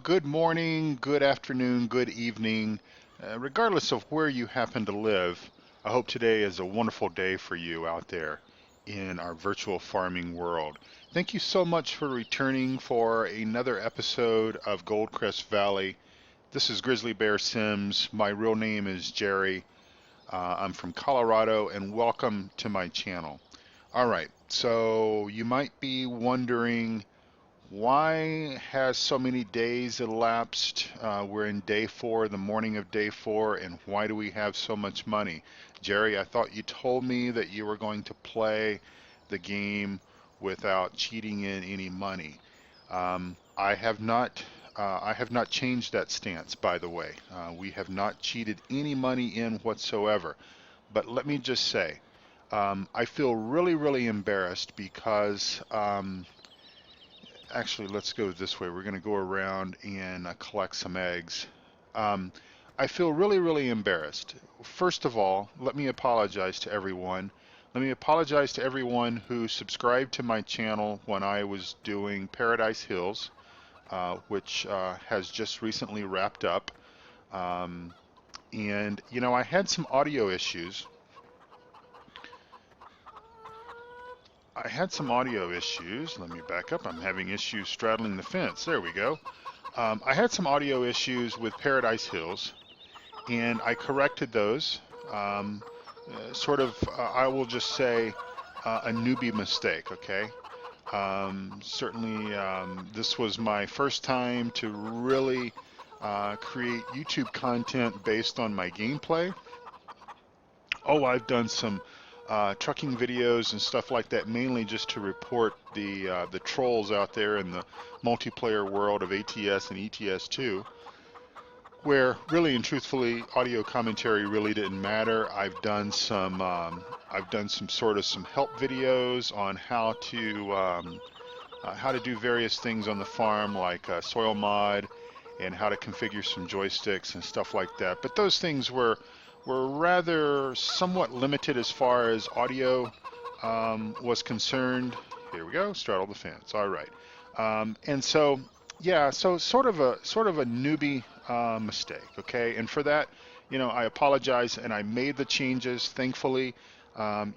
good morning, good afternoon, good evening, regardless of where you happen to live. I hope today is a wonderful day for you out there in our virtual farming world. Thank you so much for returning for another episode of Goldcrest Valley. This is Grizzly Bear Sims. My real name is Jerry. I'm from Colorado, and welcome to my channel. All right, so you might be wondering, why has so many days elapsed? We're in day four, the morning of day four, and why do we have so much money? Jerry, I thought you told me that you were going to play the game without cheating in any money. I have not. I have not changed that stance, by the way. We have not cheated any money in whatsoever. But let me just say, I feel really, really embarrassed because actually, let's go this way. We're going to go around and collect some eggs. Um, I feel really, really embarrassed. First of all, let me apologize to everyone. Let me apologize to everyone who subscribed to my channel when I was doing Paradise Hills, which has just recently wrapped up. Um, and, you know, I had some audio issues. Let me back up. I'm having issues straddling the fence. There we go. I had some audio issues with Paradise Hills, and I corrected those. Um, I will just say, a newbie mistake, okay? Certainly, this was my first time to really create YouTube content based on my gameplay. Oh, I've done some trucking videos and stuff like that, mainly just to report the trolls out there in the multiplayer world of ATS and ETS2, where really and truthfully audio commentary really didn't matter. I've done some help videos on how to do various things on the farm, like soil mod and how to configure some joysticks and stuff like that. But those things were rather somewhat limited as far as audio was concerned. Here we go, straddle the fence. All right, and so yeah, so sort of a newbie mistake. Okay, and for that, you know, I apologize, and I made the changes. Thankfully,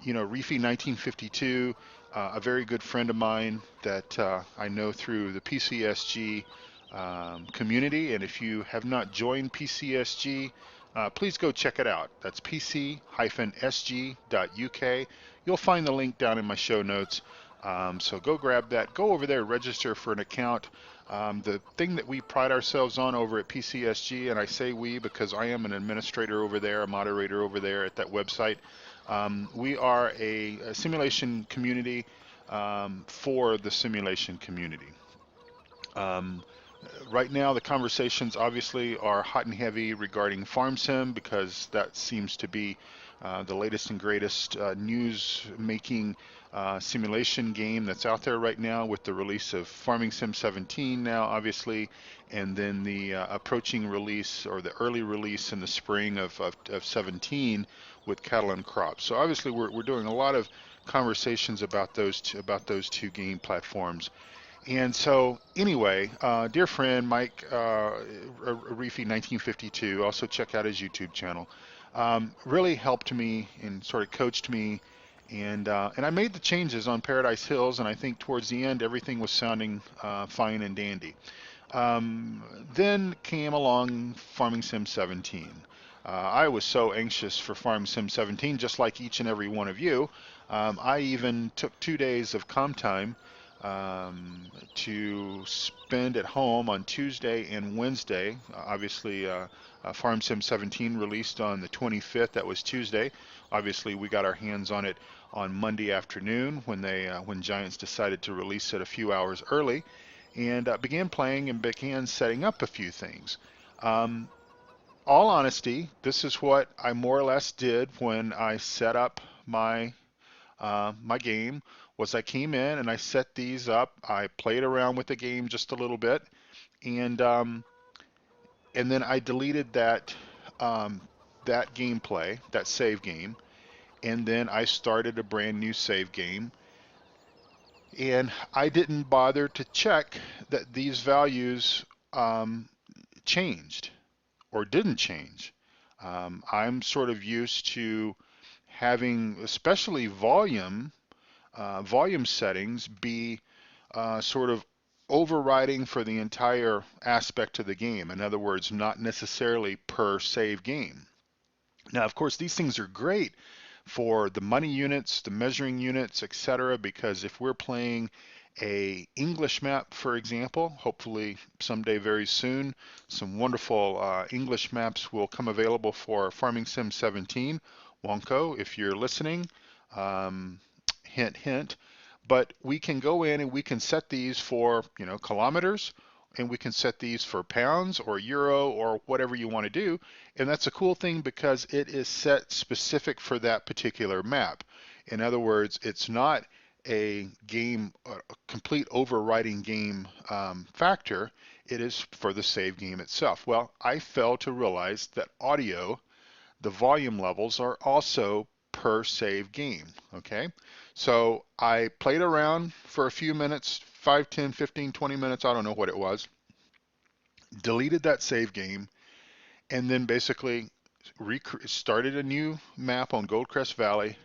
you know, Reefy 1952, a very good friend of mine that I know through the PCSG community, and if you have not joined PCSG, please go check it out. That's pc-sg.uk. You'll find the link down in my show notes. So go grab that. Go over there, register for an account. The thing that we pride ourselves on over at PCSG, and I say we because I am an administrator over there, a moderator over there at that website. We are a simulation community for the simulation community. Um, right now, the conversations obviously are hot and heavy regarding Farm Sim because that seems to be the latest and greatest news-making simulation game that's out there right now, with the release of Farming Sim 17 now, obviously, and then the approaching release, or the early release in the spring of 17 with Cattle and Crops. So obviously, we're doing a lot of conversations about those two game platforms. And so, anyway, dear friend Mike Reefy 1952, also check out his YouTube channel. Really helped me and sort of coached me, and I made the changes on Paradise Hills, and I think towards the end everything was sounding fine and dandy. Then came along Farming Sim 17. I was so anxious for Farming Sim 17, just like each and every one of you. I even took 2 days of comp time to spend at home on Tuesday and Wednesday. Obviously, Farm Sim 17 released on the 25th. That was Tuesday. Obviously, we got our hands on it on Monday afternoon when Giants decided to release it a few hours early, and began playing and began setting up a few things. Um, all honesty, this is what I more or less did when I set up my game. Was I came in and I set these up. I played around with the game just a little bit, and and then I deleted that gameplay, that save game, and then I started a brand new save game. And I didn't bother to check that these values um, changed or didn't change. I'm sort of used to having, especially volume settings, be sort of overriding for the entire aspect of the game. In other words, not necessarily per save game. Now, of course, these things are great for the money units, the measuring units, etc. Because if we're playing a English map, for example, hopefully someday very soon, some wonderful English maps will come available for Farming Sim 17. Wonko, if you're listening, um, hint, hint. But we can go in and we can set these for, kilometers, and we can set these for pounds or euro or whatever you want to do. And that's a cool thing because it is set specific for that particular map. In other words, it's not a game, a complete overriding game factor. It is for the save game itself. Well, I failed to realize that audio, the volume levels are also per save game. Okay, so I played around for a few minutes, 5, 10, 15, 20 minutes, I don't know what it was, deleted that save game, and then basically started a new map on Goldcrest Valley.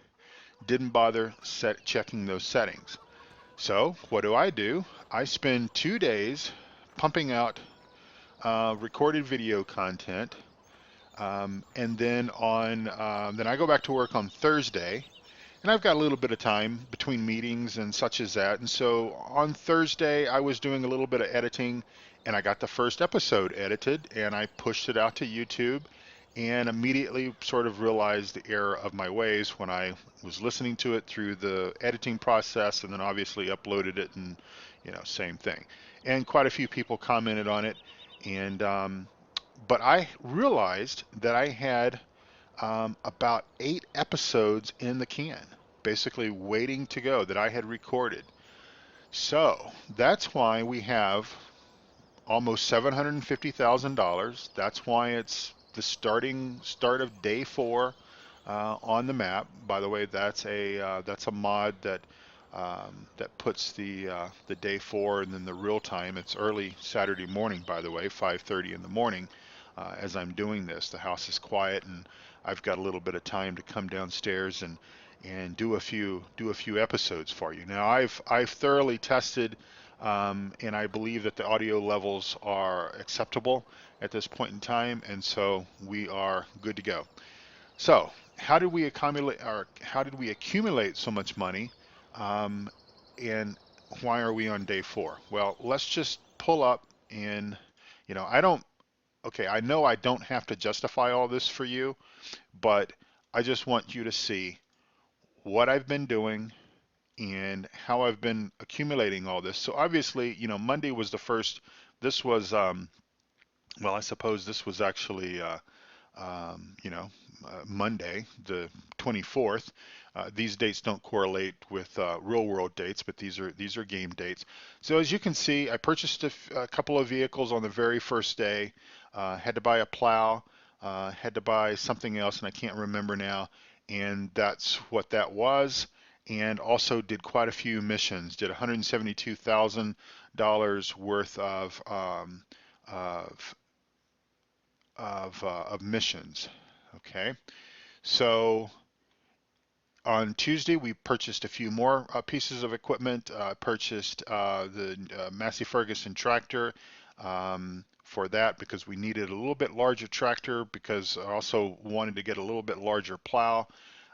Didn't bother checking those settings. So what do? I spend 2 days pumping out recorded video content, and then I go back to work on Thursday, and I've got a little bit of time between meetings and such as that. And so on Thursday, I was doing a little bit of editing, and I got the first episode edited, and I pushed it out to YouTube, and immediately sort of realized the error of my ways when I was listening to it through the editing process, and then obviously uploaded it, and same thing. And quite a few people commented on it, and but I realized that I had about 8 episodes in the can, basically waiting to go that I had recorded. So that's why we have almost $750,000. That's why it's the start of day 4 on the map. By the way, that's a mod that puts the day 4 and then the real time. It's early Saturday morning, by the way, 5:30 in the morning. As I'm doing this, the house is quiet, and I've got a little bit of time to come downstairs and do a few episodes for you. Now I've thoroughly tested, and I believe that the audio levels are acceptable at this point in time, and so we are good to go. So how did we accumulate so much money, um, and why are we on day 4? Well, let's just pull up and I don't. Okay, I know I don't have to justify all this for you, but I just want you to see what I've been doing and how I've been accumulating all this. So obviously, Monday was the first. This was, well, I suppose this was actually, Monday, the 24th. These dates don't correlate with real world dates, but these are game dates. So as you can see, I purchased a couple of vehicles on the very first day. Had to buy a plow, had to buy something else, and I can't remember now. And that's what that was. And also did quite a few missions. Did $172,000 worth of of missions. Okay, so on Tuesday we purchased a few more pieces of equipment. Purchased the Massey Ferguson tractor for that because we needed a little bit larger tractor because I also wanted to get a little bit larger plow,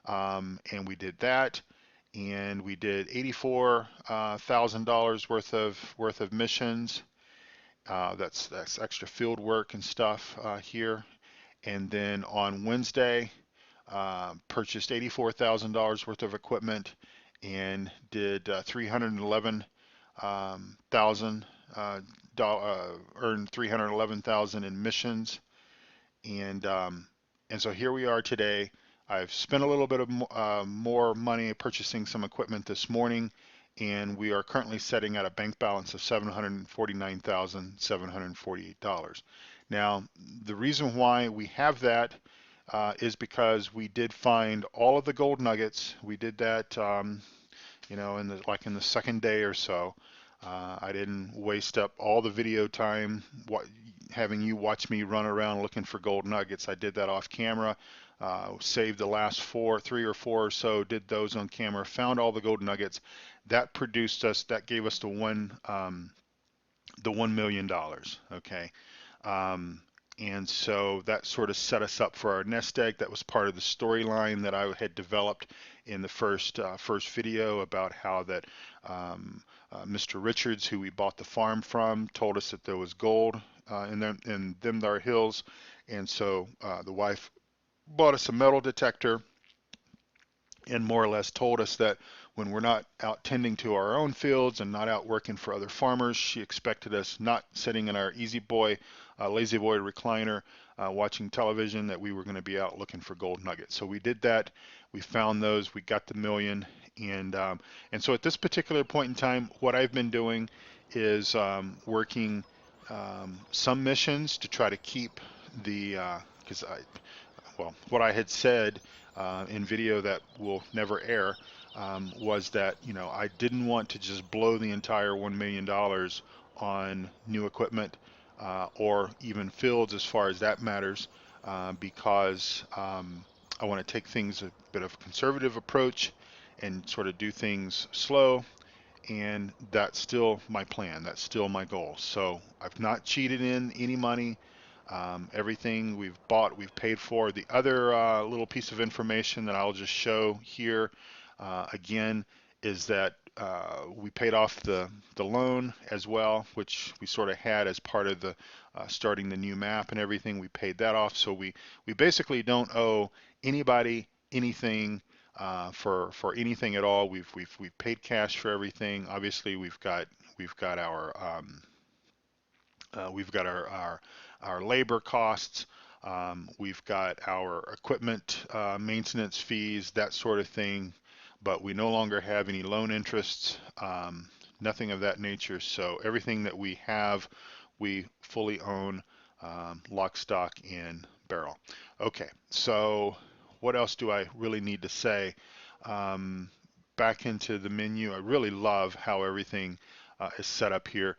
and we did that. And we did $84,000 worth of missions. That's extra field work and stuff here. And then on Wednesday, purchased $84,000 worth of equipment and did 311,000 earned 311,000 in missions, and so here we are today. I've spent a little bit of more money purchasing some equipment this morning, and we are currently setting at a bank balance of $749,748. Now, the reason why we have that is because we did find all of the gold nuggets. We did that, in the second day or so. I didn't waste up all the video time having you watch me run around looking for gold nuggets. I did that off camera. Saved the last three or four or so, did those on camera, found all the gold nuggets. That gave us the $1 million. Okay. Um, and so that sort of set us up for our nest egg. That was part of the storyline that I had developed in the first video about how that Mr. Richards, who we bought the farm from, told us that there was gold in them there hills, and so the wife bought us a metal detector and more or less told us that when we're not out tending to our own fields and not out working for other farmers, she expected us not sitting in our lazy boy recliner, watching television, that we were going to be out looking for gold nuggets. So we did that. We found those. We got the million. And so at this particular point in time, what I've been doing is working some missions to try to keep because what I had said in video that will never air was that I didn't want to just blow the entire $1 million on new equipment or even fields as far as that matters because I want to take things a bit of a conservative approach and sort of do things slow, and that's still my plan. That's still my goal. So I've not cheated in any money. Everything we've bought, we've paid for. The other little piece of information that I'll just show here again is that we paid off the loan as well, which we sort of had as part of the starting the new map and everything. We paid that off, so we basically don't owe anybody anything for anything at all. We've paid cash for everything. Obviously, we've got our labor costs. We've got our equipment maintenance fees, that sort of thing, but we no longer have any loan interests, nothing of that nature. So everything that we have, we fully own, lock, stock, and barrel. Okay, so what else do I really need to say? Um, Back into the menu, I really love how everything is set up here.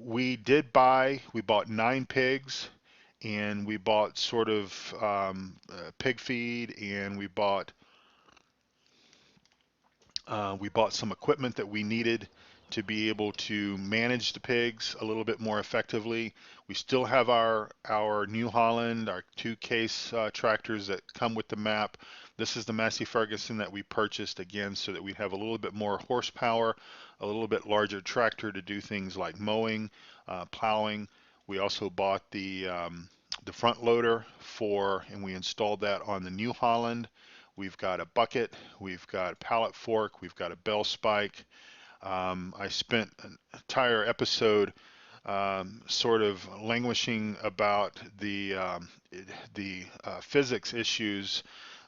We bought 9 pigs, and we bought sort of pig feed, and we bought some equipment that we needed to be able to manage the pigs a little bit more effectively. We still have our New Holland, our 2 case tractors that come with the map. This is the Massey Ferguson that we purchased again so that we have a little bit more horsepower, a little bit larger tractor to do things like mowing, plowing. We also bought the front loader and we installed that on the New Holland. We've got a bucket, we've got a pallet fork, we've got a bell spike. I spent an entire episode sort of languishing about the physics issues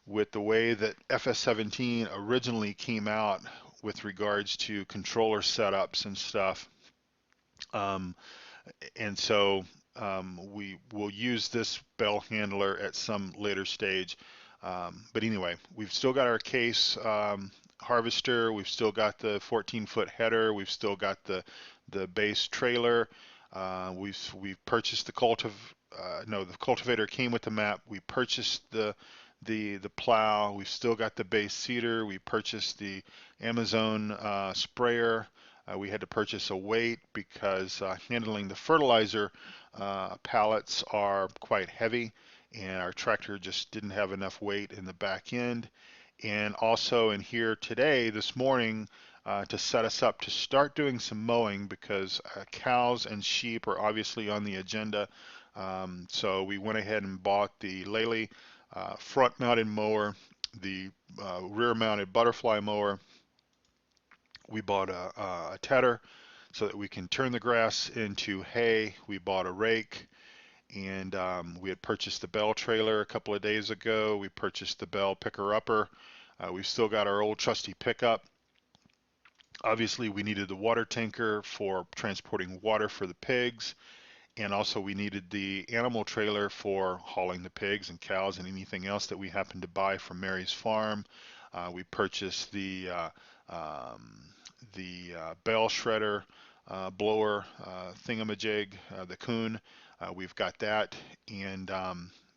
with the way that FS17 originally came out with regards to controller setups and stuff. Um, and so we will use this bell handler at some later stage. But anyway, we've still got our case harvester, we've still got the 14-foot header, we've still got the base trailer. We've purchased the cultivator came with the map. We purchased the plow. We've still got the base seeder. We purchased the Amazon sprayer. We had to purchase a weight because handling the fertilizer pallets are quite heavy, and our tractor just didn't have enough weight in the back end. And also in here today, this morning, to set us up to start doing some mowing because cows and sheep are obviously on the agenda. So we went ahead and bought the Lely front-mounted mower, the rear-mounted butterfly mower. We bought a tedder so that we can turn the grass into hay. We bought a rake, and we had purchased the Bell trailer a couple of days ago. We purchased the Bell picker-upper. We've still got our old trusty pickup. Obviously, we needed the water tanker for transporting water for the pigs, and also we needed the animal trailer for hauling the pigs and cows and anything else that we happened to buy from Mary's farm. We purchased the bale shredder blower thingamajig, the Coon. We've got that, and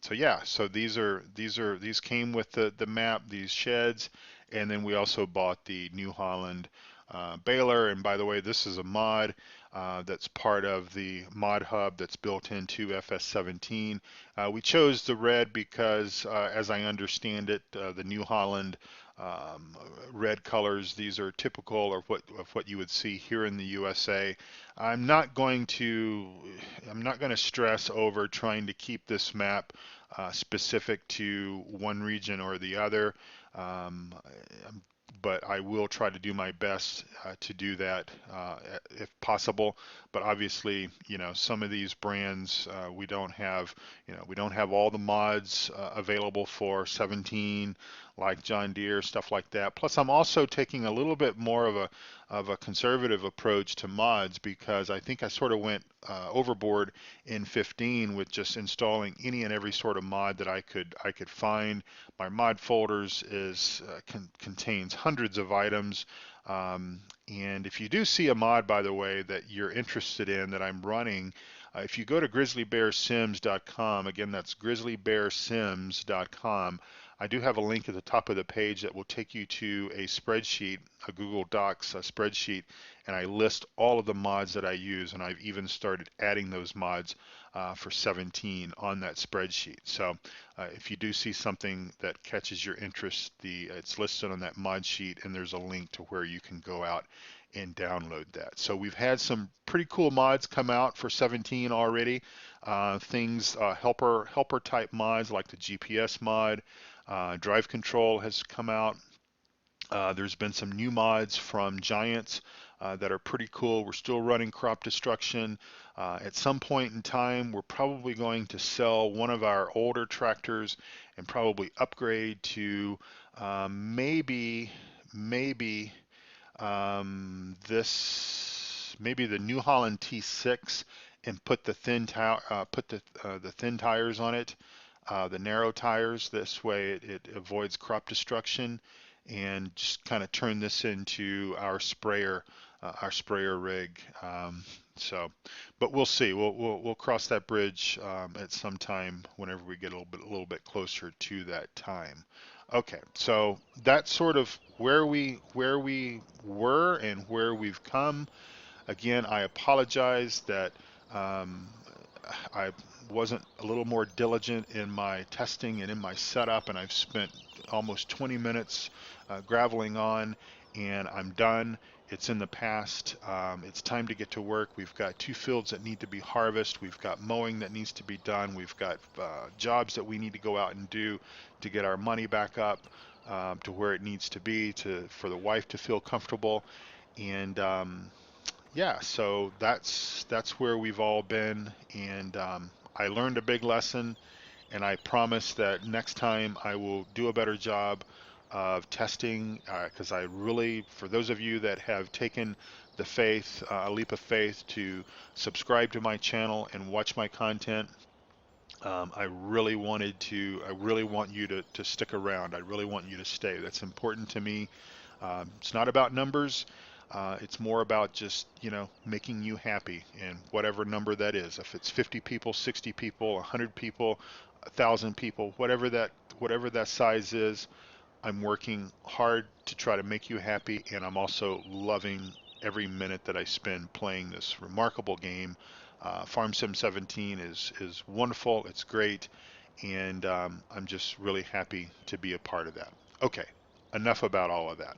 so yeah, so these came with the map, these sheds, and then we also bought the New Holland baler. And by the way, this is a mod that's part of the mod hub that's built into FS17. We chose the red because, as I understand it, the New Holland um, red colors, these are typical of what you would see here in the USA. I'm not going to I'm not going to stress over trying to keep this map specific to one region or the other. Um, but I will try to do my best to do that if possible. But obviously, some of these brands we don't have, we don't have all the mods available for 17, like John Deere, stuff like that. Plus, I'm also taking a little bit more of a conservative approach to mods because I think I sort of went overboard in 15 with just installing any and every sort of mod that I could find. My mod folders contains hundreds of items. And if you do see a mod, by the way, that you're interested in that I'm running, if you go to grizzlybearsims.com, again, that's grizzlybearsims.com, I do have a link at the top of the page that will take you to a spreadsheet, a Google Docs spreadsheet, and I list all of the mods that I use, and I've even started adding those mods for 17 on that spreadsheet. So if you do see something that catches your interest, it's listed on that mod sheet, and there's a link to where you can go out and download that. So we've had some pretty cool mods come out for 17 already. Helper type mods like the GPS mod, drive control has come out. There's been some new mods from Giants that are pretty cool. We're still running crop destruction. At some point in time, we're probably going to sell one of our older tractors and probably upgrade to maybe maybe the New Holland T6 and put the thin tires on it, the narrow tires. This way it avoids crop destruction, and just kind of turn this into our sprayer rig. So, but we'll see. We'll cross that bridge at some time whenever we get a little bit closer to that time. Okay, so that's sort of where we were and where we've come. Again, I apologize that um, I wasn't a little more diligent in my testing and in my setup, and I've spent almost 20 minutes graveling on, and I'm done. It's in the past. It's time to get to work. We've got 2 fields that need to be harvested. We've got mowing that needs to be done. We've got jobs that we need to go out and do to get our money back up to where it needs to be for the wife to feel comfortable. And yeah, so that's where we've all been, and I learned a big lesson, and I promise that next time I will do a better job of testing, because I really, for those of you that have taken the faith, a leap of faith to subscribe to my channel and watch my content, I really want you to stick around. I really want you to stay. That's important to me. It's not about numbers. It's more about just, making you happy, and whatever number that is. If it's 50 people, 60 people, 100 people, 1,000 people, whatever that size is, I'm working hard to try to make you happy, and I'm also loving every minute that I spend playing this remarkable game. Farm Sim 17 is wonderful. It's great, and I'm just really happy to be a part of that. Okay, enough about all of that.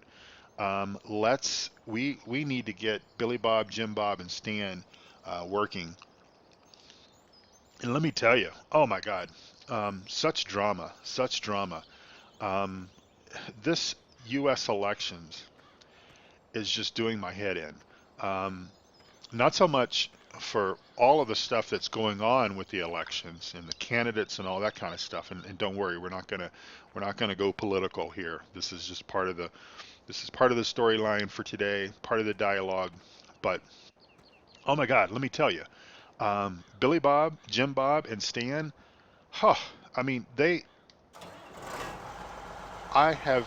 We need to get Billy Bob, Jim Bob, and Stan working. And let me tell you, oh my God, such drama, such drama. Um, this U.S. elections is just doing my head in. Um, Not so much for all of the stuff that's going on with the elections and the candidates and all that kind of stuff. And don't worry, we're not gonna go political here. This is part of the storyline for today, part of the dialogue. But oh my God, let me tell you, Billy Bob, Jim Bob, and Stan. Huh, I mean, I have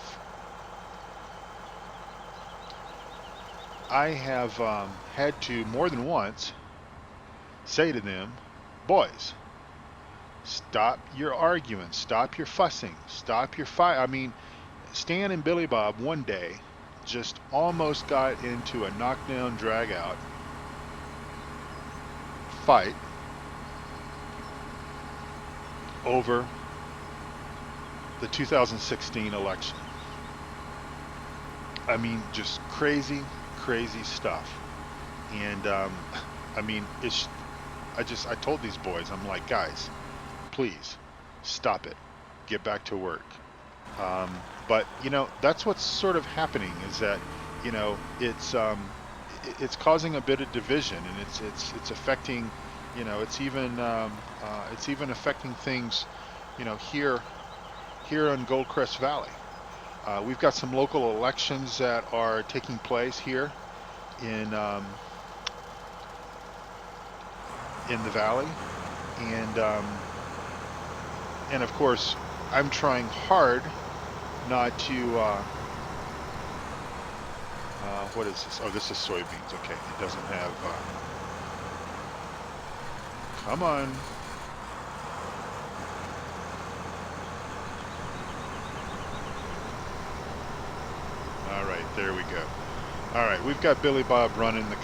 I have had to more than once say to them, boys, stop your arguing, stop your fussing, stop your fight. I mean, Stan and Billy Bob one day just almost got into a knockdown, drag out fight over the 2016 election. I mean, just crazy, crazy stuff. And I mean, I told these boys, I'm like, guys, please stop it, get back to work. Um, but that's what's sort of happening is that it's causing a bit of division, and it's affecting, it's even affecting things, here in Goldcrest Valley. We've got some local elections that are taking place here in um, in the valley, and of course I'm trying hard not to. What is this? Oh, this is soybeans. Okay, it doesn't have. Come on. All right, there we go. All right, we've got Billy Bob running the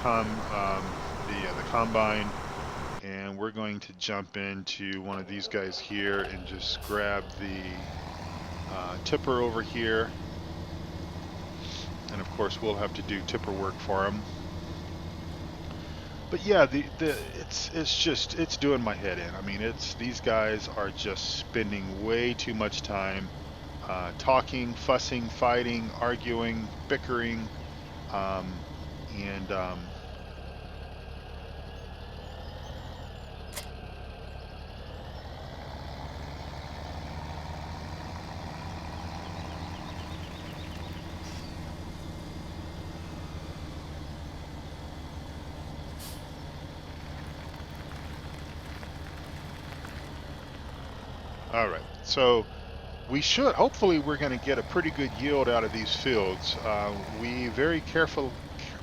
combine, and we're going to jump into one of these guys here and just grab the tipper over here, and of course we'll have to do tipper work for him. But yeah, it's doing my head in. I mean, these guys are just spending way too much time talking, fussing, fighting, arguing, bickering, um, and all right. So hopefully we're going to get a pretty good yield out of these fields. We very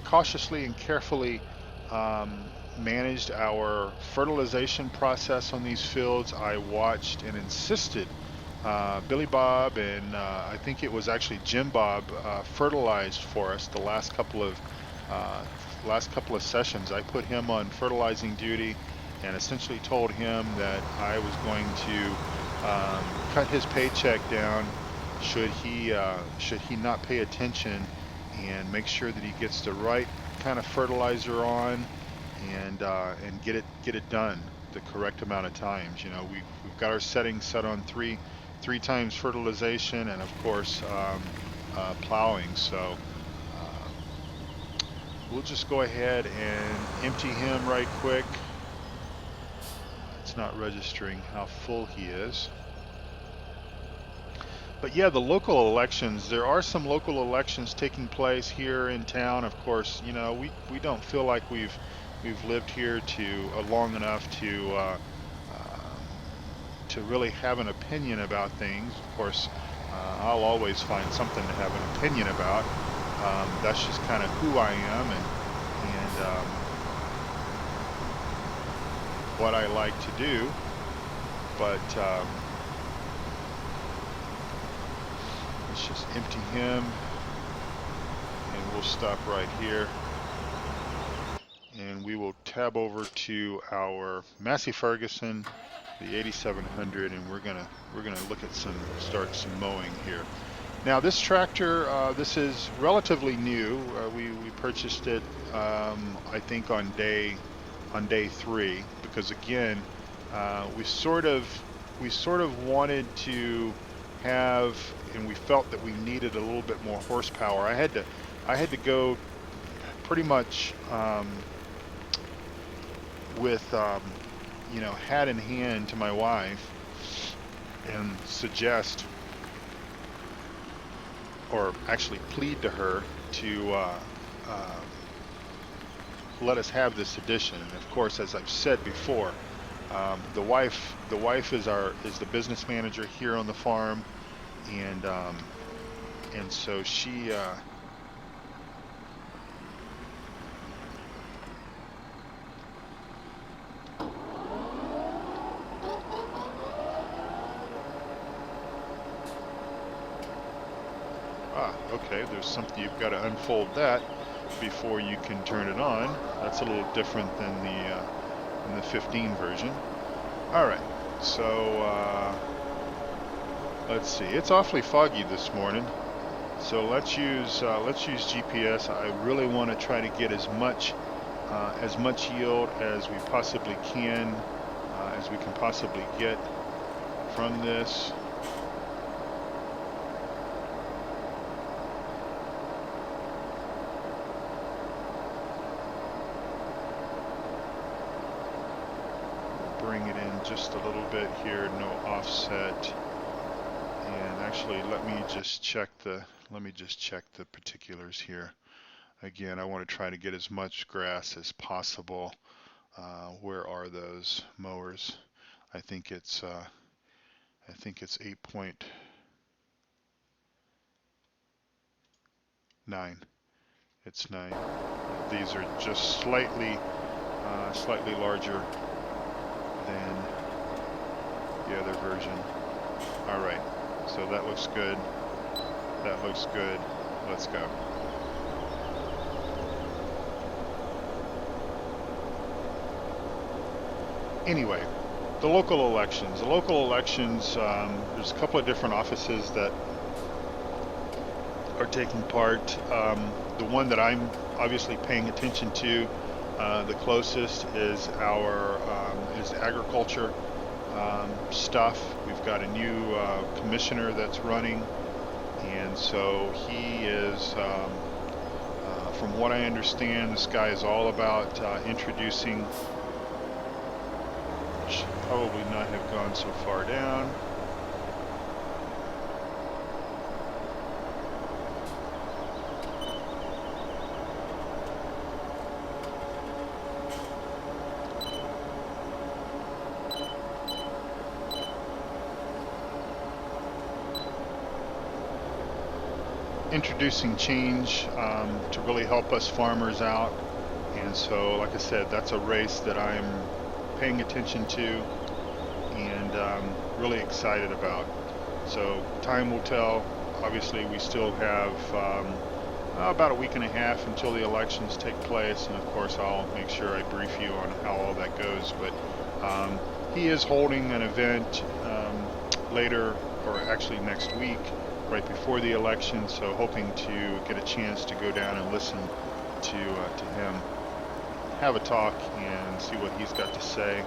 cautiously and carefully um, managed our fertilization process on these fields. I watched and insisted Billy Bob and I think it was actually Jim Bob fertilized for us the uh, last couple of sessions. I put him on fertilizing duty and essentially told him that I was going to cut his paycheck down should he not pay attention, and make sure that he gets the right kind of fertilizer on, and get it done the correct amount of times. We've got our settings set on three times fertilization, and of course plowing. So we'll just go ahead and empty him right quick. It's not registering how full he is. But yeah, the local elections, there are some local elections taking place here in town. Of course, we don't feel like we've lived here long enough to really have an opinion about things. Of course, I'll always find something to have an opinion about. That's just kind of who I am, and what I like to do. But let's just empty him, and we'll stop right here, and we will tab over to our Massey Ferguson, the 8700, and we're gonna look at start some mowing here. Now this tractor, this is relatively new. We purchased it, I think on day 3, because again, we sort of wanted to have, and we felt that we needed a little bit more horsepower. I had to go pretty much with hat in hand to my wife and suggest, or actually plead to her to let us have this edition. And of course, as I've said before, the wife is the business manager here on the farm, and so she Okay, there's something, you've got to unfold that before you can turn it on. That's a little different than the 15 version. All right, so let's see. It's awfully foggy this morning, so let's use GPS. I really want to try to get as much yield as we possibly can, as we can possibly get from this. Bring it in just a little bit here, no offset. And actually, let me just check the particulars here. Again, I want to try to get as much grass as possible. Where are those mowers? I think it's 8.9. It's 9. These are just slightly larger than the other version. All right, so that looks good. That looks good. Let's go. Anyway, the local elections. There's a couple of different offices that are taking part. The one that I'm obviously paying attention to the closest is is agriculture stuff. We've got a new commissioner that's running, and so he is, from what I understand, this guy is all about introducing. Should probably not have gone so far down. Introducing change to really help us farmers out, and so like I said, that's a race that I'm paying attention to and really excited about. So time will tell. Obviously we still have about a week and a half until the elections take place, and of course I'll make sure I brief you on how all that goes, but he is holding an event later, or actually next week, right before the election, so hoping to get a chance to go down and listen to him, have a talk, and see what he's got to say.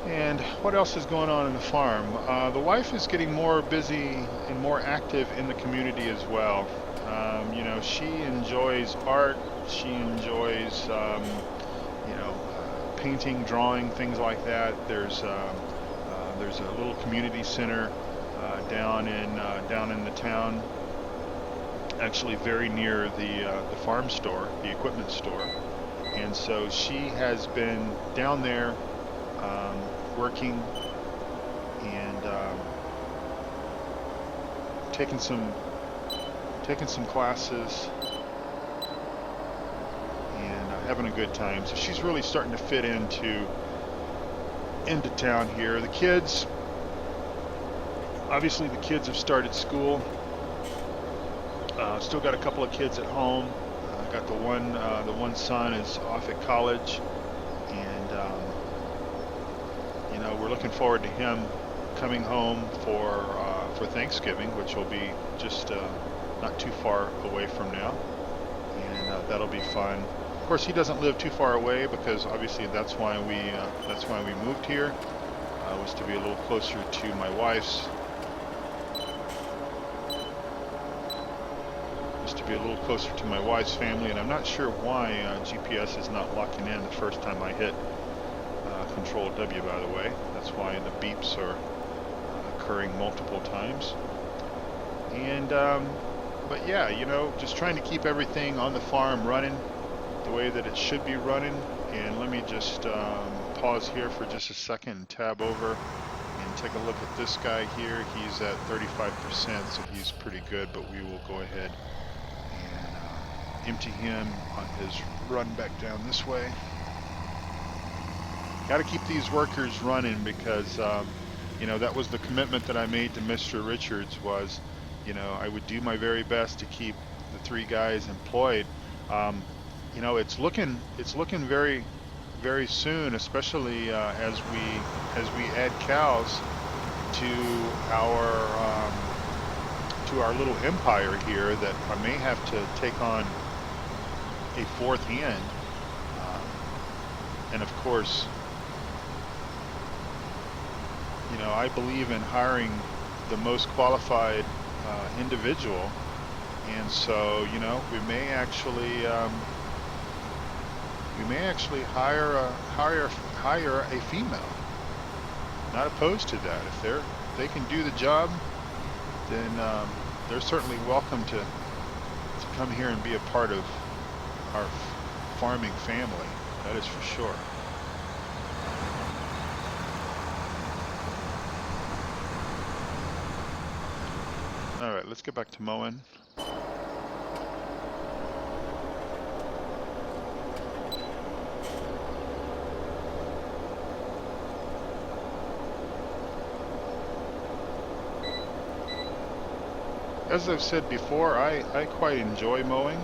And what else is going on in the farm? The wife is getting more busy and more active in the community as well. You know, she enjoys art. She enjoys, painting, drawing, things like that. There's a little community center down in the town, actually very near the farm store, the equipment store, and so she has been down there working and taking some classes and having a good time. So she's really starting to fit into town here. The kids, obviously the kids have started school. Still got a couple of kids at home. Got the one son is off at college, and we're looking forward to him coming home for Thanksgiving, which will be just not too far away from now, and that'll be fun. Of course, he doesn't live too far away, because obviously that's why we moved here, was to be a little closer to my wife's. Family, and I'm not sure why GPS is not locking in the first time I hit Control W, by the way. That's why the beeps are occurring multiple times. And but yeah, just trying to keep everything on the farm running the way that it should be running. And let me just pause here for just a second and tab over and take a look at this guy here. He's at 35%, so he's pretty good, but we will go ahead and empty him on his run back down this way. Got to keep these workers running, because that was the commitment that I made to Mr. Richards was, I would do my very best to keep the three guys employed. Um, it's looking very, very soon, especially as we add cows to our little empire here, that I may have to take on a fourth hand. And of course, I believe in hiring the most qualified individual, and so we may actually hire a female. Not opposed to that. If they can do the job, then they're certainly welcome to come here and be a part of our farming family. That is for sure. All right, let's get back to mowing. As I've said before, I quite enjoy mowing.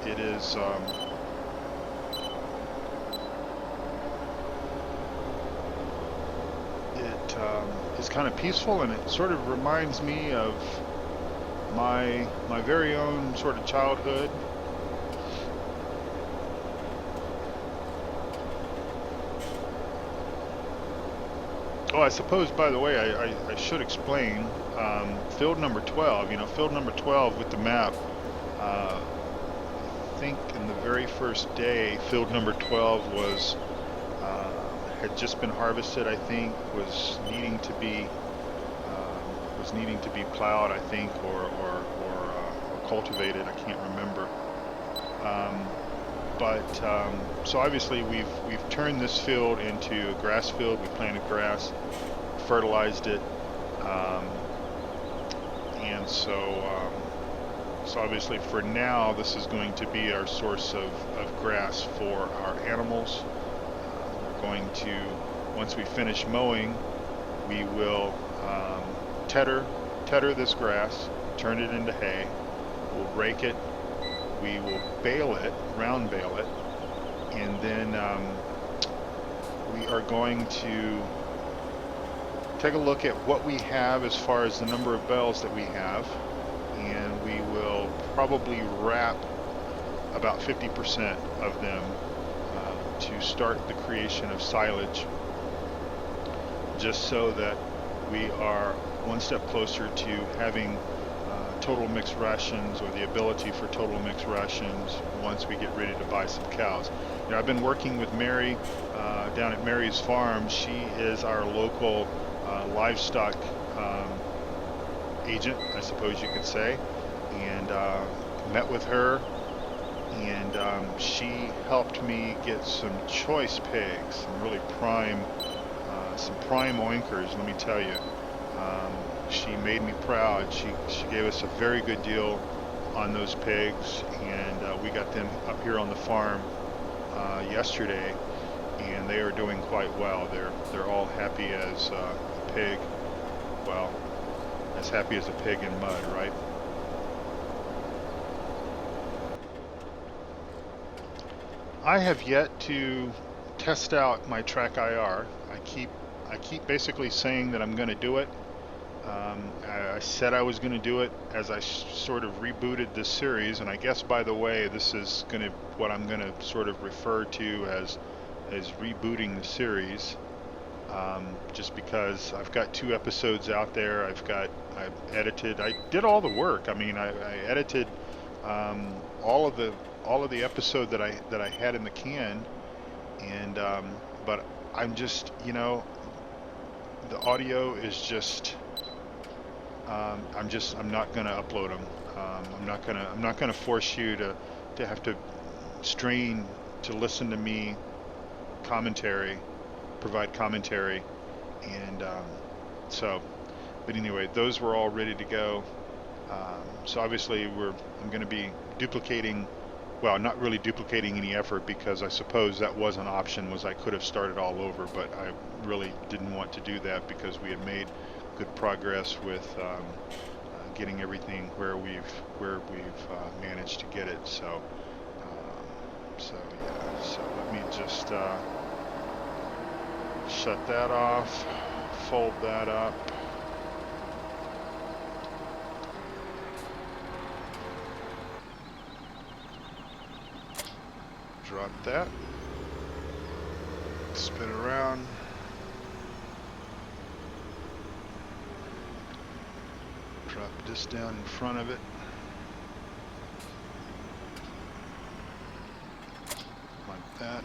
It is it's kind of peaceful, and it sort of reminds me of my very own sort of childhood. Oh, I suppose, by the way, I should explain, field number 12, field number 12 with the map. I think in the very first day, field number 12 had just been harvested. I think was needing to be plowed, I think, or cultivated. I can't remember. So obviously we've turned this field into a grass field. We planted grass, fertilized it, and so obviously for now this is going to be our source of grass for our animals. We're going to, once we finish mowing, we will tedder this grass, turn it into hay. We'll rake it. We will bale it, round bale it, and then we are going to take a look at what we have as far as the number of bales that we have, and we will probably wrap about 50% of them to start the creation of silage, just so that we are one step closer to having total mixed rations, or the ability for total mixed rations, once we get ready to buy some cows. I've been working with Mary down at Mary's farm. She is our local livestock agent, I suppose you could say, and met with her, and she helped me get some choice pigs, some really prime oinkers, let me tell you. She made me proud. She gave us a very good deal on those pigs, and we got them up here on the farm yesterday, and they are doing quite well. They're all happy as a pig. Well, as happy as a pig in mud, right? I have yet to test out my track IR. I keep basically saying that I'm going to do it. I said I was going to do it as I sort of rebooted this series, and I guess, by the way, this is what I'm going to sort of refer to as rebooting the series, just because I've got 2 episodes out there. I've edited. I did all the work. I mean, I edited all of the episode that I had in the can, and but I'm just, the audio is just. I'm not going to upload them. I'm not going to force you to have to strain to listen to me provide commentary, and but anyway, those were all ready to go. So obviously I'm going to be duplicating well, not really duplicating any effort, because I suppose that was an option, was I could have started all over, but I really didn't want to do that because we had made good progress with getting everything where we've managed to get it. So yeah. So let me just shut that off, fold that up. Drop that, spin around, drop this down in front of it, like that.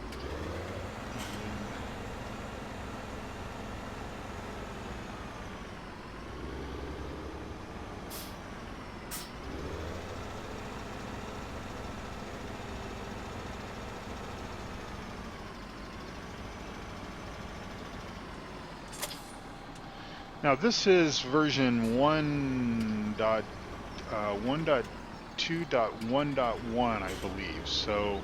Now this is version 1.2.1.1, I believe. So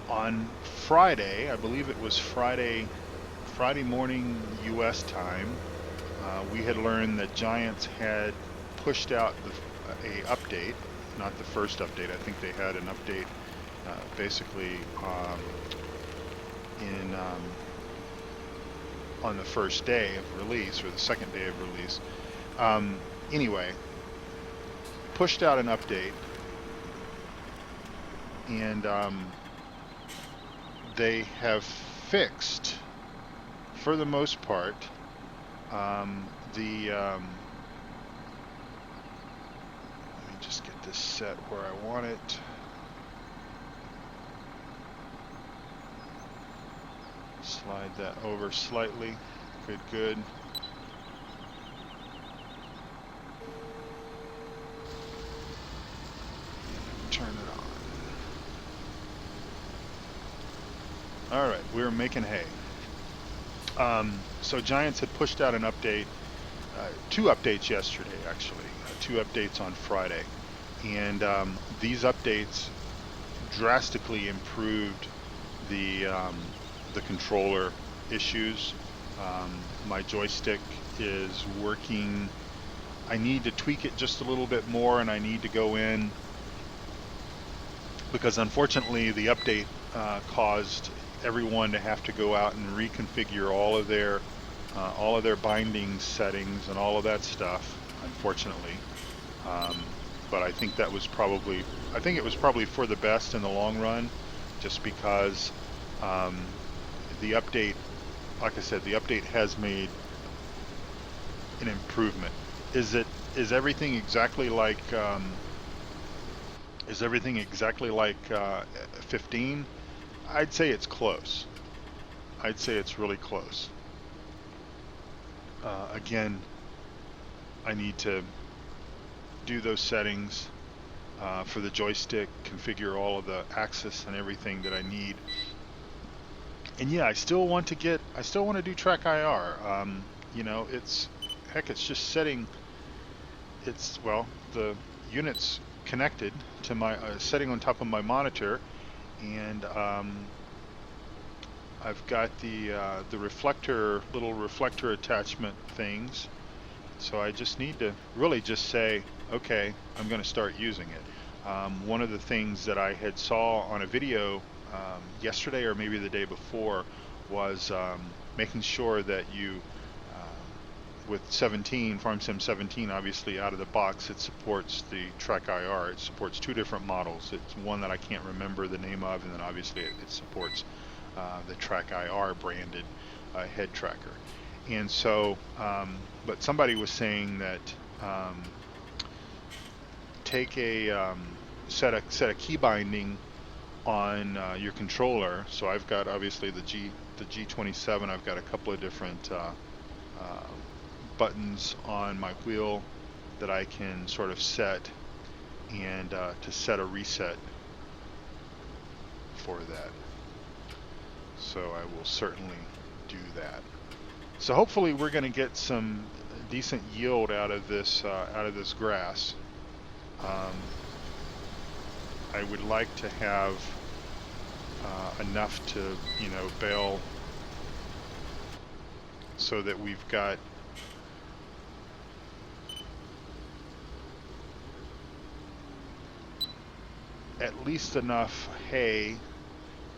on Friday, I believe it was Friday morning U.S. time, we had learned that Giants had pushed out a update, not the first update. I think they had an update basically in on the first day of release, or the second day of release. Anyway, pushed out an update, and they have fixed, for the most part, let me just get this set where I want it. Slide that over slightly. Good. Turn it on. All right, we're making hay. So Giants had pushed out an update, 2 updates yesterday, actually, 2 updates on Friday, and these updates drastically improved the controller issues. My joystick is working. I need to tweak it just a little bit more, and I need to go in, because unfortunately the update caused everyone to have to go out and reconfigure all of their binding settings and all of that stuff, unfortunately. But I think it was probably for the best in the long run, just because the update, like I said, the update has made an improvement. Is everything exactly like 15? I'd say it's close. I'd say it's really close. Again, I need to do those settings for the joystick, configure all of the axis and everything that I need. And yeah, I still want to do track IR. It's just setting. The unit's connected to my setting on top of my monitor, and I've got the little reflector attachment things. So I just need to really just say, okay, I'm going to start using it. One of the things that I had saw on a video yesterday, or maybe the day before, was making sure that you, with FarmSim 17, obviously out of the box, it supports the Track IR. It supports 2 different models. It's one that I can't remember the name of, and then obviously it supports the Track IR branded head tracker. And so, but somebody was saying that take a set a key binding on your controller. So I've got obviously the G27. I've got a couple of different buttons on my wheel that I can sort of set, and to set a reset for that. So I will certainly do that. So hopefully we're going to get some decent yield out of this grass. I would like to have enough to, you know, bale so that we've got at least enough hay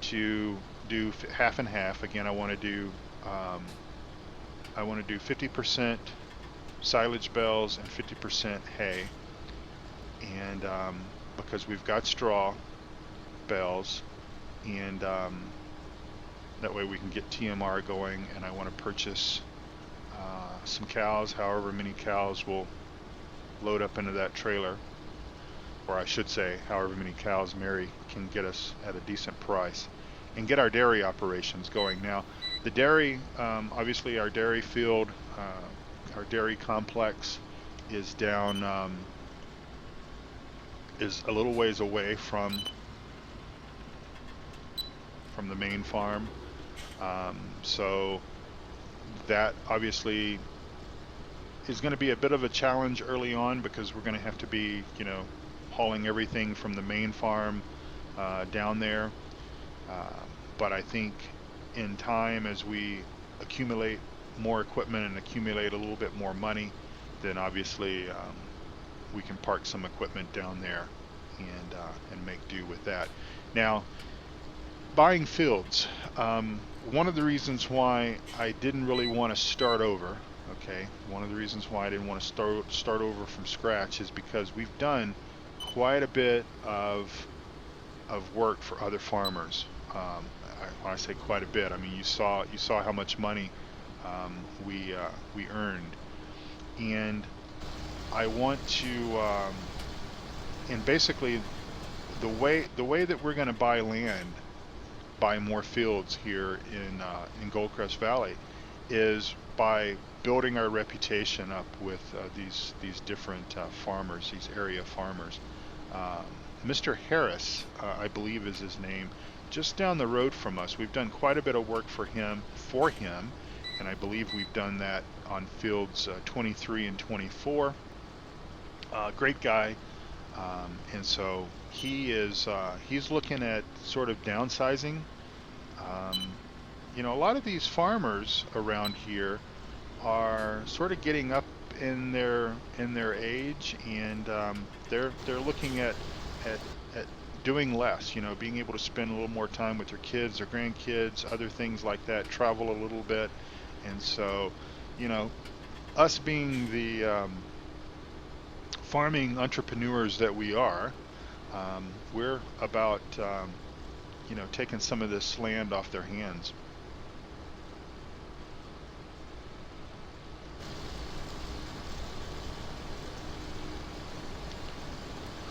to do half and half. Again, I want to do 50% silage bales and 50% hay, and because we've got straw bales, and that way we can get TMR going. And I want to purchase some cows, however many cows will load up into that trailer, or I should say however many cows Mary can get us at a decent price, and get our dairy operations going. Now the dairy, obviously our dairy field, our dairy complex is down, is a little ways away from the main farm, so that obviously is going to be a bit of a challenge early on, because we're going to have to be, you know, hauling everything from the main farm down there. But I think in time, as we accumulate more equipment and accumulate a little bit more money, then obviously we can park some equipment down there and make do with that. Now, buying fields. One of the reasons why I didn't really want to start over, okay, one of the reasons why I didn't want to start over from scratch is because we've done quite a bit of work for other farmers. When I say quite a bit, I mean you saw how much money we earned, and I want to, and basically the way that we're going to buy land, buy more fields here in Goldcrest Valley, is by building our reputation up with these different farmers, these area farmers. Mr. Harris, I believe is his name, just down the road from us. We've done quite a bit of work for him, and I believe we've done that on fields 23 and 24. Great guy, and so he's looking at sort of downsizing. You know, a lot of these farmers around here are sort of getting up in their age, and they're looking at doing less, you know, being able to spend a little more time with their kids, their grandkids, other things like that, travel a little bit. And so, you know, us being the farming entrepreneurs that we are, we're about you know, taking some of this land off their hands.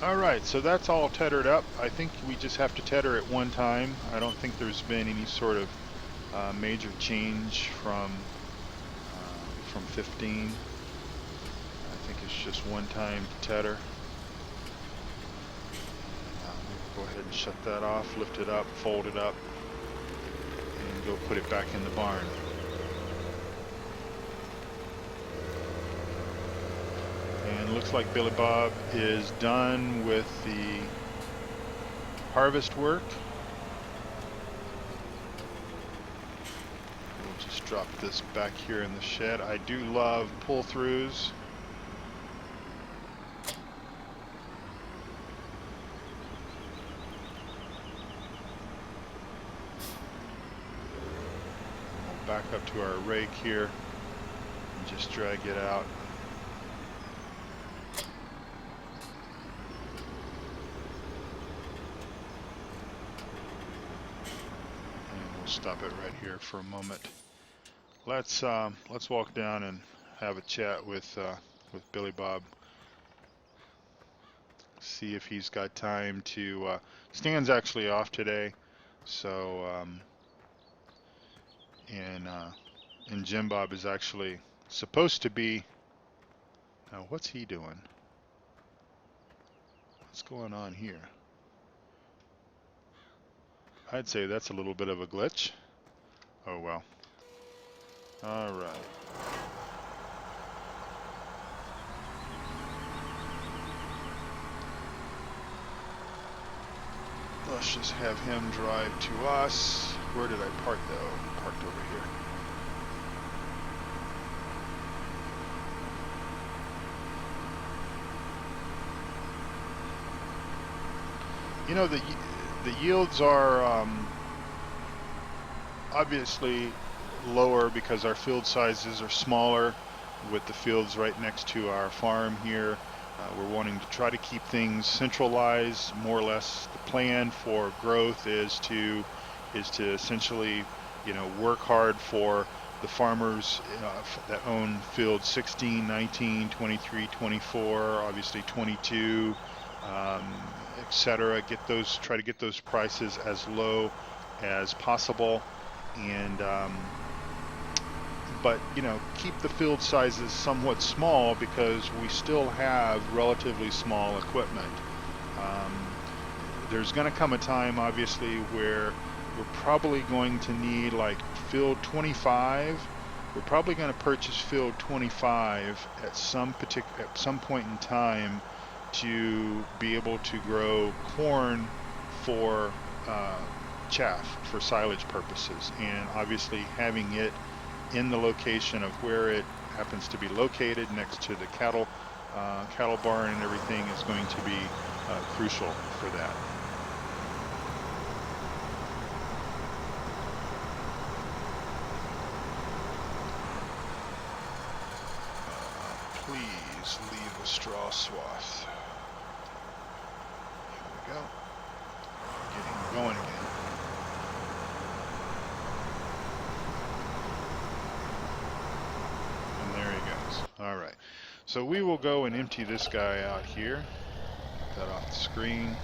All right, so that's all tethered up. I think we just have to tether it one time. I don't think there's been any sort of major change from 15. I think it's just one time tether. Go ahead and shut that off, lift it up, fold it up, and go put it back in the barn. And looks like Billy Bob is done with the harvest work. We'll just drop this back here in the shed. I do love pull-throughs. We'll back up to our rake here and just drag it out. Stop it right here for a moment. Let's walk down and have a chat with Billy Bob. See if he's got time to. Stan's actually off today, so and Jim Bob is actually supposed to be. Now, what's he doing? What's going on here? I'd say that's a little bit of a glitch. Oh well. All right. let's just have him drive to us. Where did I park though? Parked over here. You know, the yields are obviously lower because our field sizes are smaller with the fields right next to our farm here. We're wanting to try to keep things centralized. More or less the plan for growth is to essentially, you know, work hard for the farmers that own field 16, 19, 23, 24, obviously 22, etc. Try to get those prices as low as possible, and but you know, keep the field sizes somewhat small because we still have relatively small equipment. There's going to come a time, obviously, where we're probably going to need like field 25. We're probably going to purchase field 25 at some point in time to be able to grow corn for chaff, for silage purposes, and obviously having it in the location of where it happens to be located next to the cattle barn and everything is going to be crucial for that. Please leave a straw swath. Here we go. Getting going again. All right, so we will go and empty this guy out here. Get that off the screen.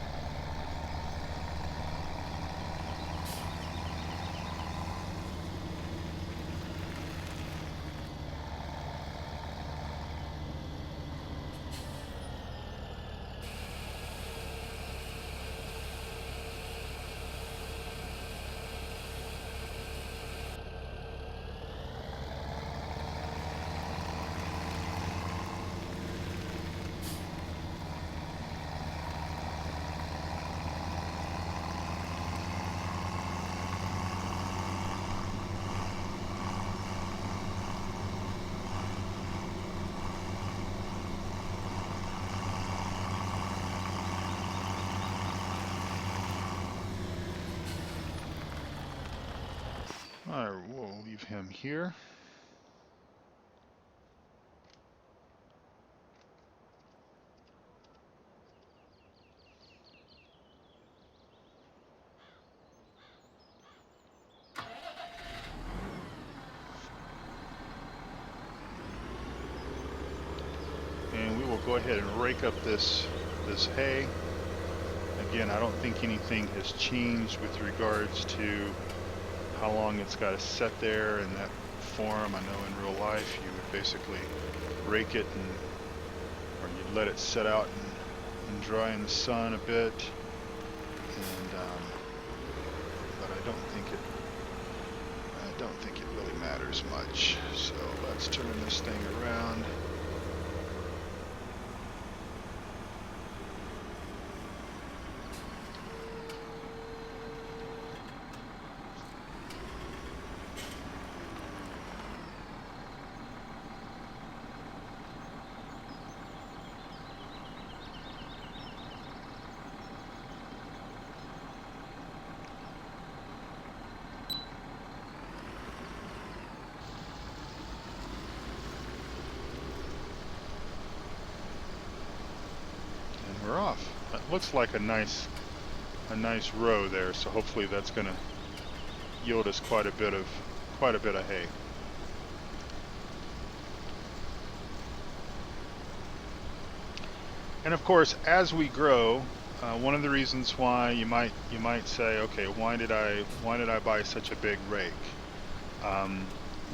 All right, we'll leave him here. And we will go ahead and rake up this hay. Again, I don't think anything has changed with regards to how long it's got to set there in that form. I know in real life you would basically rake it or you'd let it set out and dry in the sun a bit. And but I don't think it really matters much. So let's turn this thing around. We're off. That looks like a nice row there, so hopefully that's going to yield us quite a bit of hay. And of course, as we grow, one of the reasons why you might say, okay, why did I buy such a big rake?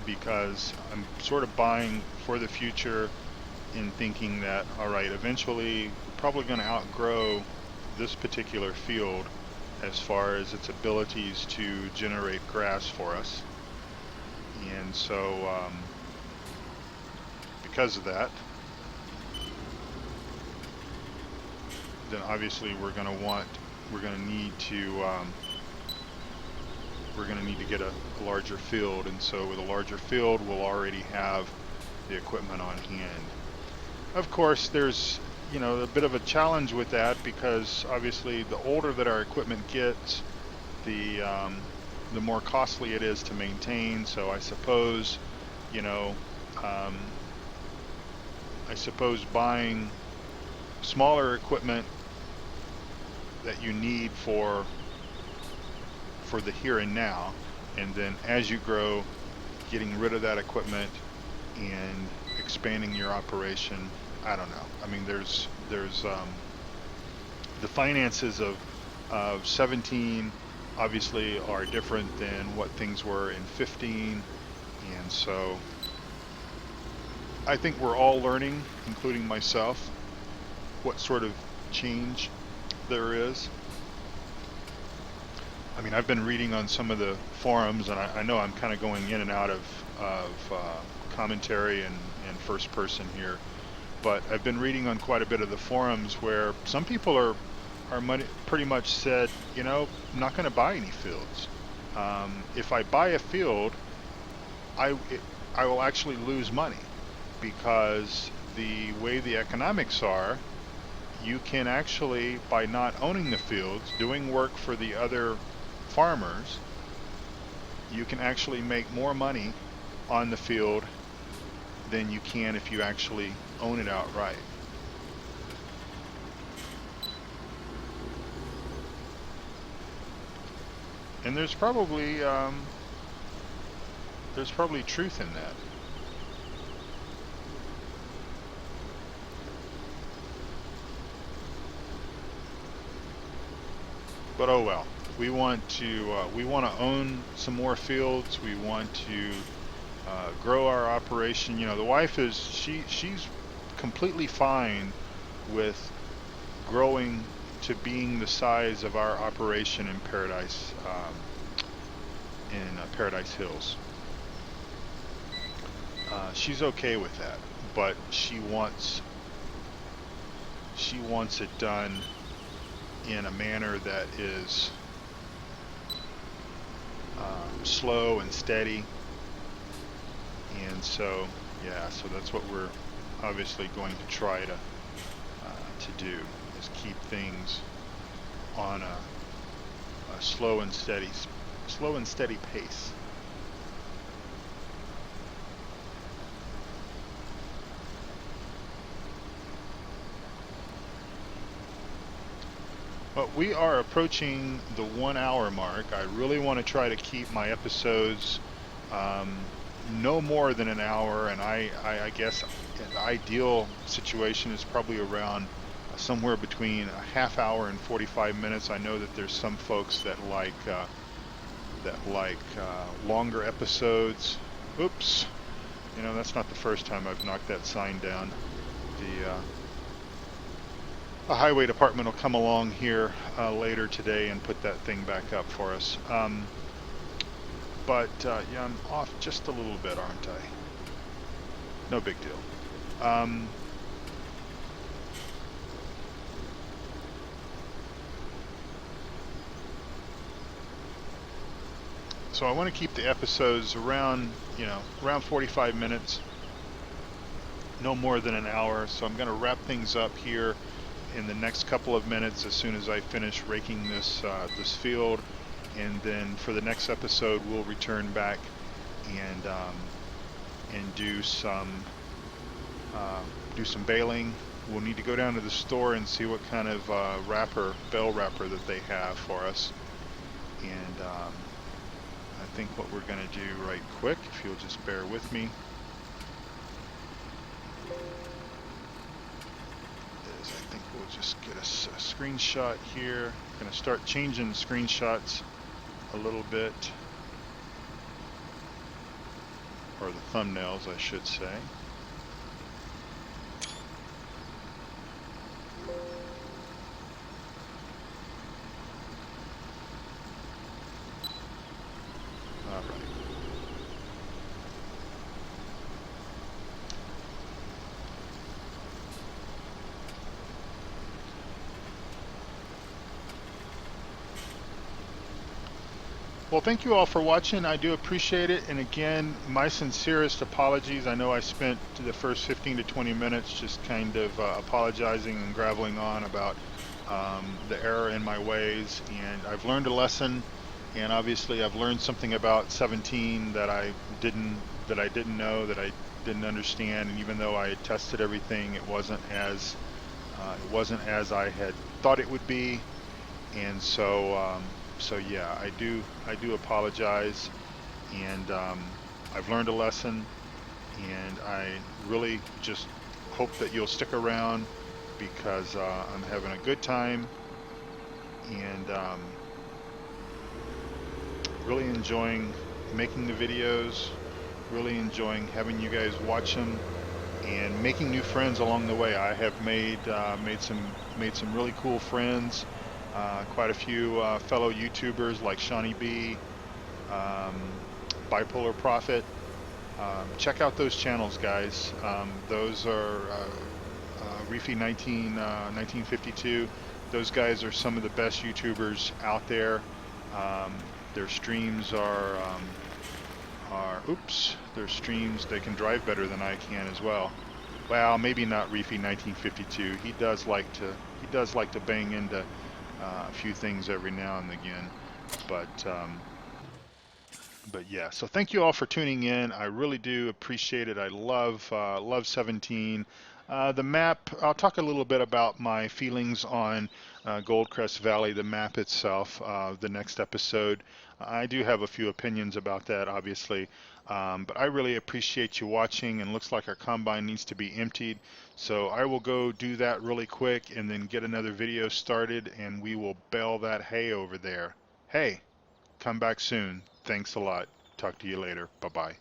Because I'm sort of buying for the future in thinking that, all right, eventually we're probably going to outgrow this particular field as far as its abilities to generate grass for us. And so because of that, then obviously we're going to want we're going to need to get a larger field, and so with a larger field, we'll already have the equipment on hand. Of course, there's a bit of a challenge with that, because obviously the older that our equipment gets, the more costly it is to maintain. So I suppose buying smaller equipment that you need for the here and now, and then as you grow, getting rid of that equipment and expanding your operation. I don't know. I mean, there's the finances of 17 obviously are different than what things were in 15, and so I think we're all learning, including myself, what sort of change there is. I mean, I've been reading on some of the forums, and I know I'm kind of going in and out of commentary and first person here, but I've been reading on quite a bit of the forums where some people are pretty much said, I'm not going to buy any fields. If I buy a field, I will actually lose money, because the way the economics are, you can actually, by not owning the fields, doing work for the other farmers, you can actually make more money on the field than you can if you actually own it outright. And there's probably truth in that. But oh well. We want to own some more fields. We want to grow our operation. The wife is she's completely fine with growing to being the size of our operation in Paradise Paradise Hills. She's okay with that, but she wants it done in a manner that is slow and steady, and so that's what we're obviously going to try to do, is keep things on a slow and steady pace. But we are approaching the 1 hour mark. I really want to try to keep my episodes no more than an hour, and I guess the ideal situation is probably around somewhere between a half hour and 45 minutes. I know that there's some folks that like longer episodes. Oops, that's not the first time I've knocked that sign down. The highway department will come along here later today and put that thing back up for us. But I'm off just a little bit, aren't I? No big deal. So I want to keep the episodes around 45 minutes, no more than an hour. So I'm going to wrap things up here in the next couple of minutes as soon as I finish raking this field, and then for the next episode we'll return back and do some baling. We'll need to go down to the store and see what kind of bell wrapper that they have for us, and I think what we're going to do right quick, if you'll just bear with me, is I think we'll just get a screenshot here. I'm going to start changing screenshots a little bit, or the thumbnails I should say. Well, thank you all for watching. I do appreciate it. And again, my sincerest apologies. I know I spent the first 15 to 20 minutes just kind of apologizing and graveling on about the error in my ways. And I've learned a lesson. And obviously, I've learned something about 17 that I didn't know, that I didn't understand. And even though I had tested everything, it wasn't as I had thought it would be. And so yeah, I do apologize, and I've learned a lesson, and I really just hope that you'll stick around because I'm having a good time, and really enjoying making the videos, really enjoying having you guys watch them, and making new friends along the way. I have made some really cool friends. Quite a few fellow YouTubers like Shawnee B, Bipolar Prophet. Check out those channels, guys. Those are Reefy 1952. Those guys are some of the best YouTubers out there. Their streams are oops. Their streams, they can drive better than I can as well. Well, maybe not Reefy 1952. He does like to bang into a few things every now and again, but yeah. So thank you all for tuning in. I really do appreciate it. I love 17. The map. I'll talk a little bit about my feelings on Goldcrest Valley, the map itself. The next episode. I do have a few opinions about that, obviously. But I really appreciate you watching, and looks like our combine needs to be emptied. So I will go do that really quick and then get another video started, and we will bale that hay over there. Hey, come back soon. Thanks a lot. Talk to you later. Bye-bye.